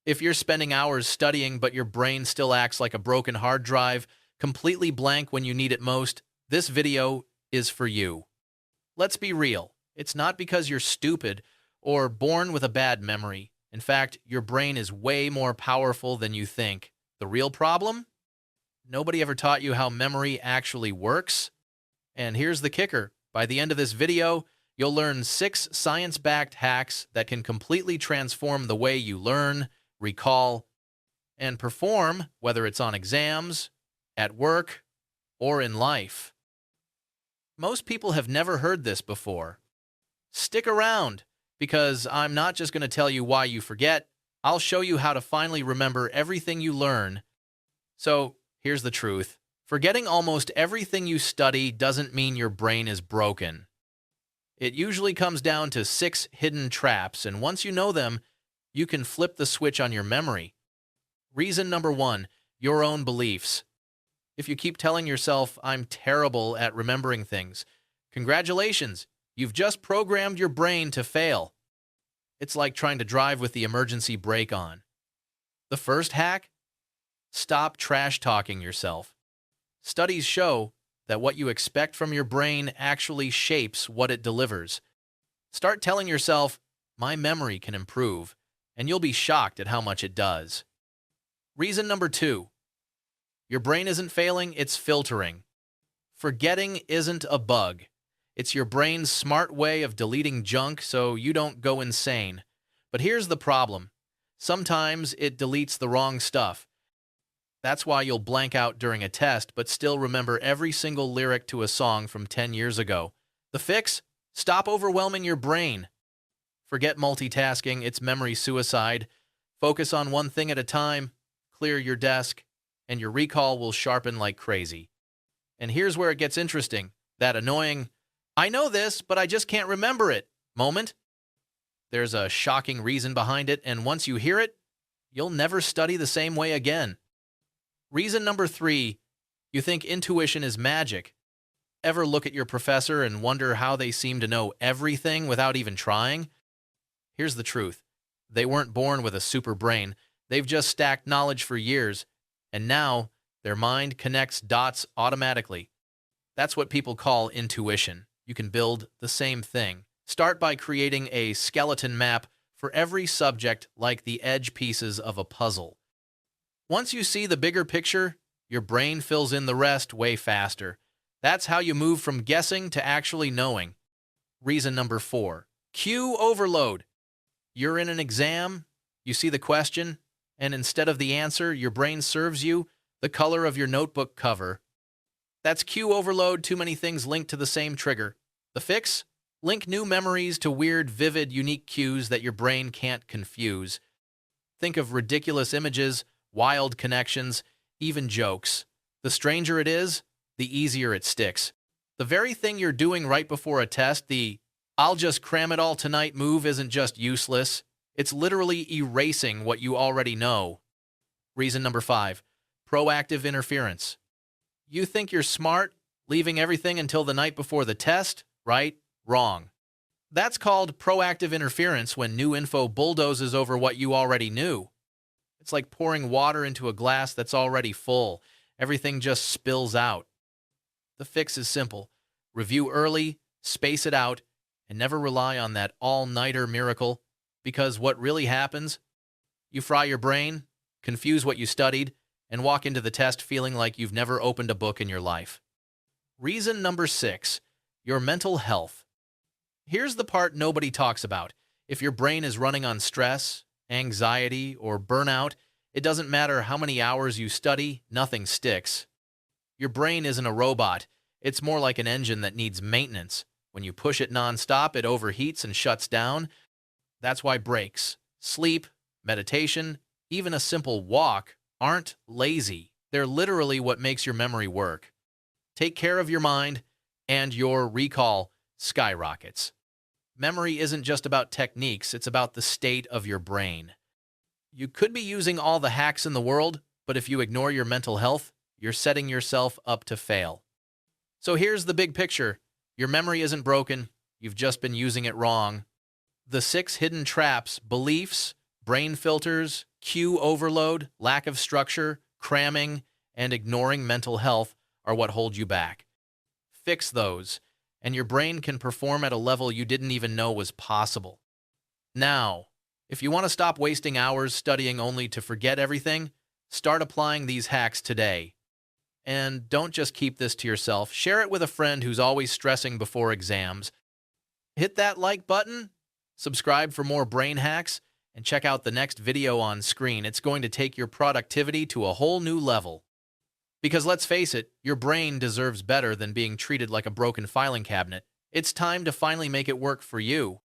If you're spending hours studying but your brain still acts like a broken hard drive, completely blank when you need it most, this video is for you. Let's be real. It's not because you're stupid or born with a bad memory. In fact, your brain is way more powerful than you think. The real problem? Nobody ever taught you how memory actually works. And here's the kicker. By the end of this video, you'll learn 6 science-backed hacks that can completely transform the way you learn, recall, and perform, whether it's on exams, at work, or in life. Most people have never heard this before. Stick around, because I'm not just going to tell you why you forget. I'll show you how to finally remember everything you learn. So, here's the truth. Forgetting almost everything you study doesn't mean your brain is broken. It usually comes down to 6 hidden traps, and once you know them, you can flip the switch on your memory. Reason number 1, your own beliefs. If you keep telling yourself, I'm terrible at remembering things, congratulations, you've just programmed your brain to fail. It's like trying to drive with the emergency brake on. The first hack? Stop trash-talking yourself. Studies show that what you expect from your brain actually shapes what it delivers. Start telling yourself, my memory can improve, and you'll be shocked at how much it does. Reason number 2. Your brain isn't failing, it's filtering. Forgetting isn't a bug. It's your brain's smart way of deleting junk so you don't go insane. But here's the problem. Sometimes it deletes the wrong stuff. That's why you'll blank out during a test but still remember every single lyric to a song from 10 years ago. The fix? Stop overwhelming your brain. Forget multitasking, it's memory suicide. Focus on one thing at a time, clear your desk, and your recall will sharpen like crazy. And here's where it gets interesting. That annoying, I know this, but I just can't remember it moment. There's a shocking reason behind it, and once you hear it, you'll never study the same way again. Reason number 3, you think intuition is magic. Ever look at your professor and wonder how they seem to know everything without even trying? Here's the truth. They weren't born with a super brain. They've just stacked knowledge for years, and now their mind connects dots automatically. That's what people call intuition. You can build the same thing. Start by creating a skeleton map for every subject like the edge pieces of a puzzle. Once you see the bigger picture, your brain fills in the rest way faster. That's how you move from guessing to actually knowing. Reason number 4, cue overload. You're in an exam, you see the question, and instead of the answer, your brain serves you the color of your notebook cover. That's cue overload, too many things linked to the same trigger. The fix? Link new memories to weird, vivid, unique cues that your brain can't confuse. Think of ridiculous images, wild connections, even jokes. The stranger it is, the easier it sticks. The very thing you're doing right before a test, the I'll just cram it all tonight move, isn't just useless. It's literally erasing what you already know. Reason number 5, proactive interference. You think you're smart, leaving everything until the night before the test, right? Wrong. That's called proactive interference when new info bulldozes over what you already knew. It's like pouring water into a glass that's already full. Everything just spills out. The fix is simple. Review early, space it out, and never rely on that all-nighter miracle, because what really happens? You fry your brain, confuse what you studied, and walk into the test feeling like you've never opened a book in your life. Reason number 6, your mental health. Here's the part nobody talks about. If your brain is running on stress, anxiety, or burnout, it doesn't matter how many hours you study, nothing sticks. Your brain isn't a robot. It's more like an engine that needs maintenance. When you push it nonstop, it overheats and shuts down. That's why breaks, sleep, meditation, even a simple walk aren't lazy. They're literally what makes your memory work. Take care of your mind, and your recall skyrockets. Memory isn't just about techniques, it's about the state of your brain. You could be using all the hacks in the world, but if you ignore your mental health, you're setting yourself up to fail. So here's the big picture. Your memory isn't broken, you've just been using it wrong. The 6 hidden traps, beliefs, brain filters, Cue overload, lack of structure, cramming, and ignoring mental health are what hold you back. Fix those, and your brain can perform at a level you didn't even know was possible. Now, if you want to stop wasting hours studying only to forget everything, start applying these hacks today. And don't just keep this to yourself. Share it with a friend who's always stressing before exams. Hit that like button, subscribe for more brain hacks, and check out the next video on screen. It's going to take your productivity to a whole new level. Because let's face it, your brain deserves better than being treated like a broken filing cabinet. It's time to finally make it work for you.